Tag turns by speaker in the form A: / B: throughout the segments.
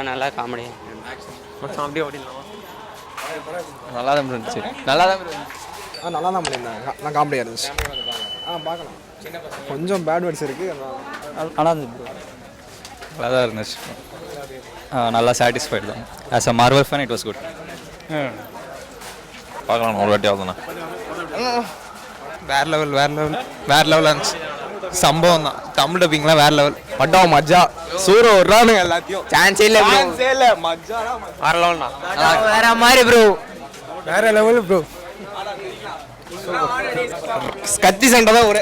A: நல்லா காமெடி.
B: அப்படியே ஓடிடலாம். நல்லா தான் இருந்துச்சு. நல்லா தான் பண்ணியிருந்தாங்க. நான் காமெடியாக இருந்துச்சு. பார்க்கலாம். கொஞ்சம் பேட் வேர்ட்ஸ் இருக்குது. நல்லா இருந்துச்சு. நல்லா தான் இருந்துச்சு. நல்லா சாட்டிஸ்ஃபைடு தான். As a Marvel fan it was good. பார்க்கலாம் ஒரு வாட்டி ஆகுதுண்ணா. வேறு லெவலாக இருந்துச்சு. சம்பவம் தான். தமிழ் டப்பிங்லாம் வேறு லெவல். பட்டம் மஜ்ஜா சூர விட்றானுங்க எல்லாத்தையும். சான்ஸே இல்லை மஜ்ஜா வேறு லெவல்ண்ணா.
A: வேற மாதிரி ப்ரோ.
B: வேற லெவல் ப்ரோ. கத்தி சண்டை தான் ஒரு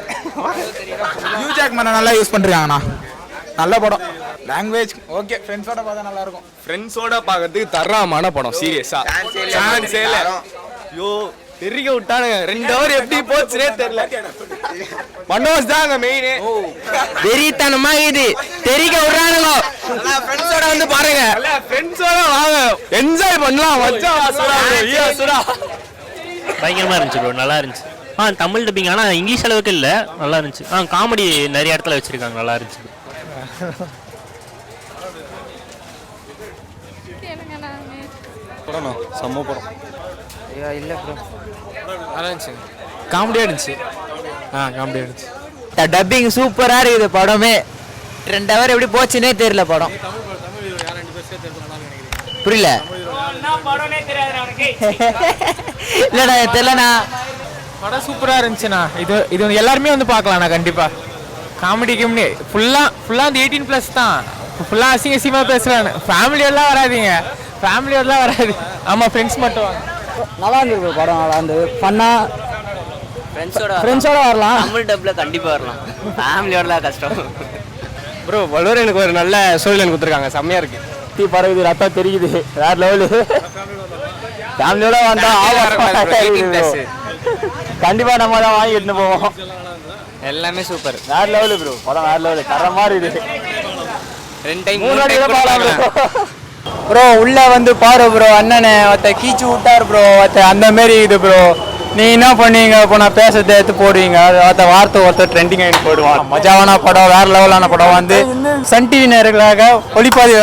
B: நியூ ஜாக் மேனை நல்லா யூஸ் பண்ணுறாங்கண்ணா. நல்ல படம். Language okay. ஃப்ரெண்ட்ஸோட பார்த்தா நல்லா இருக்கும். ஃப்ரெண்ட்ஸோட பார்க்கறதுக்கு தரமான படம். சீரியஸா சான்ஸே இல்லை. ஐயோ தெரிய விட்டானுங்க. 2 ஹவர் எப்படி போச்சுனே தெரியல. மனோஜ் தாங்க மெயின்.
A: வெறித்தனமா இது தெரிக்க விடுறானுங்க. ஃப்ரெண்ட்ஸோட வந்து பாருங்க.
B: ஃப்ரெண்ட்ஸோட வாங்க என்ஜாய் பண்ணலாம்.
C: பயங்கரமாக இருந்துச்சு ப்ரோ. நல்லா இருந்துச்சு. தமிழ் டப்பிங் ஆனால் இங்கிலீஷ் அளவுக்கு இல்லை. நல்லா இருந்துச்சு. காமெடி நிறைய இடத்துல வச்சுருக்காங்க. நல்லா இருந்துச்சு.
B: படம் செம்ம படம்.
A: இல்லை ப்ரோ.
B: நல்லா இருந்துச்சு. காமெடியாக இருந்துச்சு. காமெடியாக இருந்துச்சு.
A: டப்பிங் சூப்பராக இருக்குது. படமே 2 ஹவர் எப்படி போச்சுன்னே தெரியல. படம் புரியல. இல்லைண்ணா தெரியலண்ணா.
D: படம் சூப்பராக இருந்துச்சுண்ணா. இது எல்லாருமே வந்து பார்க்கலாண்ணா. கண்டிப்பாக காமெடிக்கு ஃபுல்லாக அந்த 18+ தான். ஃபுல்லாக அசிங்கமாக பேசுகிறாங்க. ஃபேமிலியோடலாம் வராது. ஆமாம் ஃப்ரெண்ட்ஸ் மட்டும் வாங்க.
A: நல்லா இருந்தது படம். நல்லா இருந்தது. ஃபன்னாக ஃப்ரெண்ட்ஸோட வரலாம். தமிழ் டப்பில் கண்டிப்பாக வரலாம். ஃபேமிலியோடலாம் கஷ்டம்
B: ப்ரோ. வள்ளுவர் எனக்கு ஒரு நல்ல சூழ்நிலை கொடுத்துருக்காங்க. செம்மையாக இருக்குது.
A: தீ பறகுது, ரத்தம் தெரியுது. வேற லெவலு. ஃபேமிலியோட வந்தா கண்டிப்பாக நம்ம தான் வாங்கி எடுத்துன்னு போவோம்.
B: எல்லாமே சூப்பர்.
A: வேற லெவலு ப்ரோ. படம் வேற லெவலு. தர மாதிரி இது.
B: 2 டைம்
A: ப்ரோ உள்ள வந்து பாரு ப்ரோ. அண்ணனை ஒருத்த கீச்சு விட்டார் ப்ரோ. அந்த மாரி இது ப்ரோ. நீ என்ன பண்ணுவீங்க இப்போ? நான் பேசுறதை எடுத்து போடுவீங்க. ஒருத்தர் ட்ரெண்டிங் ஆகிட்டு போடுவான். மஜாவான படம். வேற லெவலான படம் வந்து சன் டிவி நேயர்களுக்காக ஒளிப்பாதி.